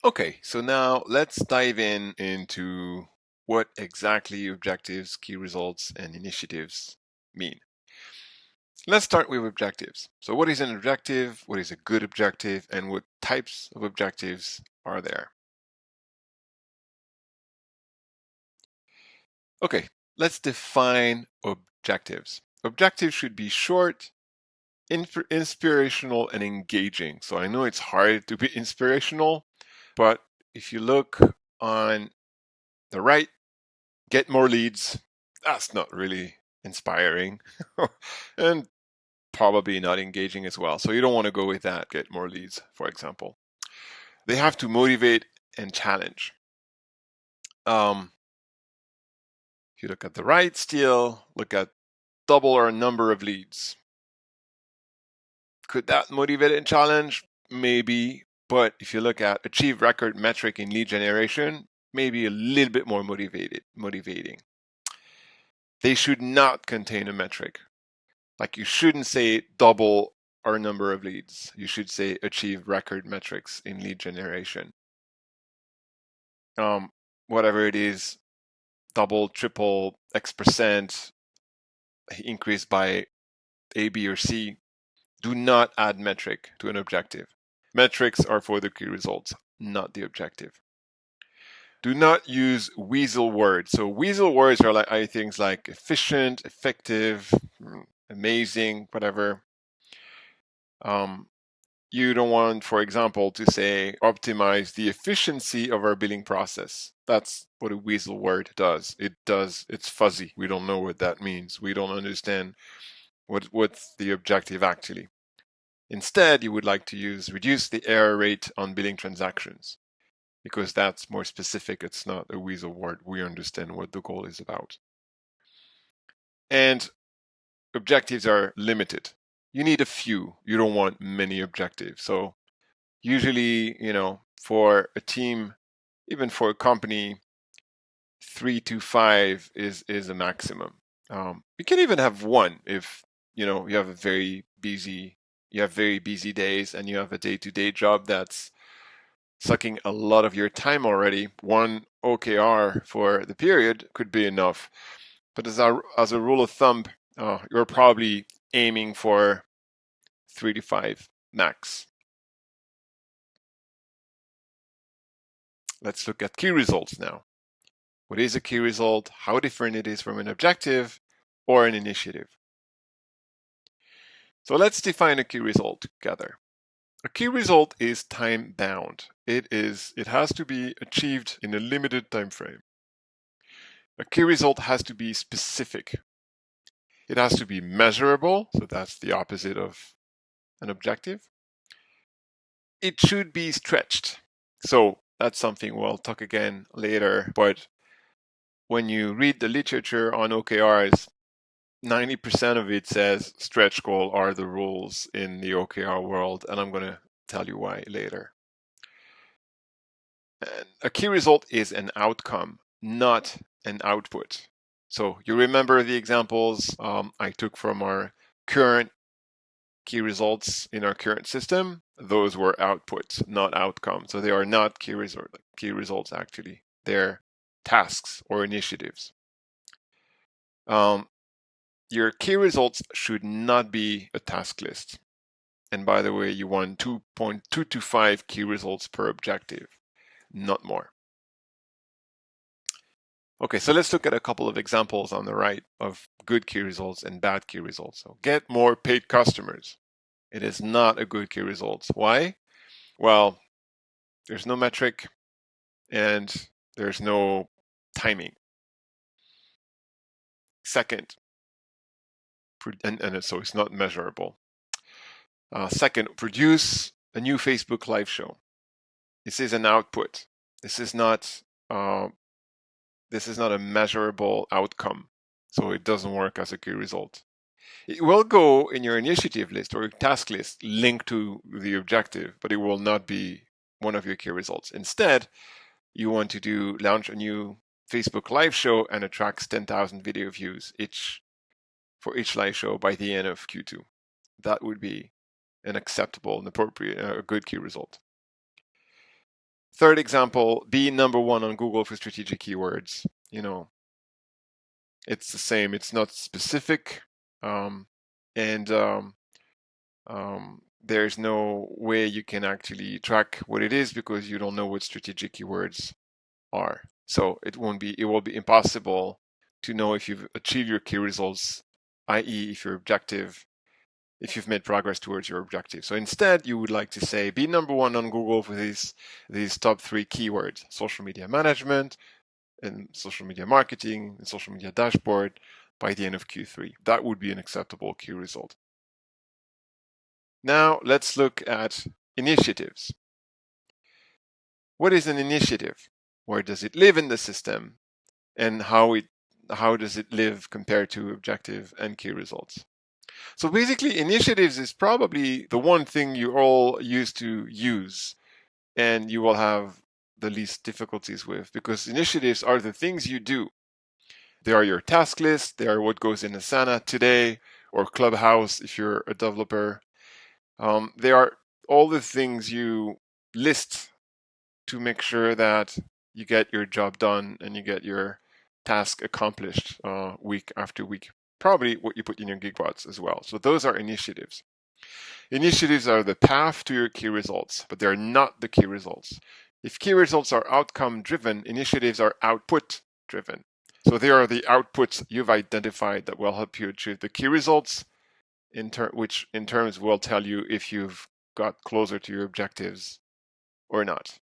Okay, so now let's dive into what exactly objectives, key results, and initiatives mean. Let's start with objectives. So what is an objective? What is a good objective? And what types of objectives are there? Okay, let's define objectives. Objectives should be short, inspirational, and engaging. So I know it's hard to be inspirational, but if you look on the right, get more leads, that's not really inspiring and probably not engaging as well. So you don't want to go with that, get more leads, for example. They have to motivate and challenge. If you look at the right still, look at double our number of leads. Could that motivate and challenge? Maybe. But if you look at achieve record metric in lead generation, maybe a little bit more motivating. They should not contain a metric. Like you shouldn't say double our number of leads. You should say achieve record metrics in lead generation. Whatever it is, double, triple, X% increase by A, B, or C. Do not add metric to an objective. Metrics are for the key results, not the objective. Do not use weasel words. So weasel words are like things like efficient, effective, amazing, whatever. You don't want, for example, to say optimize the efficiency of our billing process. That's what a weasel word does. It's fuzzy. We don't know what that means. We don't understand what's the objective actually. Instead, you would like to use reduce the error rate on billing transactions because that's more specific. It's not a weasel word. We understand what the goal is about. And objectives are limited. You need a few. You don't want many objectives. So usually, for a team, even for a company, 3 to 5 is a maximum. You can even have one if you have very busy days and you have a day-to-day job that's sucking a lot of your time already. One OKR for the period could be enough. But as a rule of thumb, you're probably aiming for 3 to 5 max. Let's look at key results now. What is a key result? How different it is from an objective or an initiative. So let's define a key result together. A key result is time bound. It has to be achieved in a limited time frame. A key result has to be specific. It has to be measurable, so that's the opposite of an objective. It should be stretched. So that's something we'll talk again later, but when you read the literature on OKRs, 90% of it says stretch goal are the rules in the OKR world, and I'm going to tell you why later. And a key result is an outcome, not an output. So you remember the examples I took from our current key results in our current system. Those were outputs, not outcomes. So they are not key results actually. They're tasks or initiatives. Your key results should not be a task list. And by the way, you want 2.225 key results per objective, not more. Okay, so let's look at a couple of examples on the right of good key results and bad key results. So get more paid customers. It is not a good key result. Why? Well, there's no metric and there's no timing. Second, and so it's not measurable. Second, produce a new Facebook live show. This is an output. This is not a measurable outcome, so it doesn't work as a key result. It will go in your initiative list or your task list linked to the objective, but it will not be one of your key results. Instead, you want to launch a new Facebook live show and attracts 10,000 video views for each live show by the end of Q2. That would be an acceptable and appropriate, a good key result. Third example, be number one on Google for strategic keywords. It's the same. It's not specific, and there's no way you can actually track what it is because you don't know what strategic keywords are. So it will be impossible to know if you've achieved your key results, i.e., if you've made progress towards your objective. So instead, you would like to say, be number one on Google for these top 3 keywords: social media management, and social media marketing, and social media dashboard by the end of Q3. That would be an acceptable key result. Now let's look at initiatives. What is an initiative? Where does it live in the system? And how does it live compared to objective and key results? So basically, initiatives is probably the one thing you all used to use and you will have the least difficulties with, because initiatives are the things you do. They are your task list. They are what goes in Asana today or Clubhouse if you're a developer. They are all the things you list to make sure that you get your job done and you get your task accomplished week after week. Probably what you put in your gigbots as well. So those are initiatives. Initiatives are the path to your key results, but they're not the key results. If key results are outcome driven, initiatives are output driven. So they are the outputs you've identified that will help you achieve the key results, which in terms will tell you if you've got closer to your objectives or not.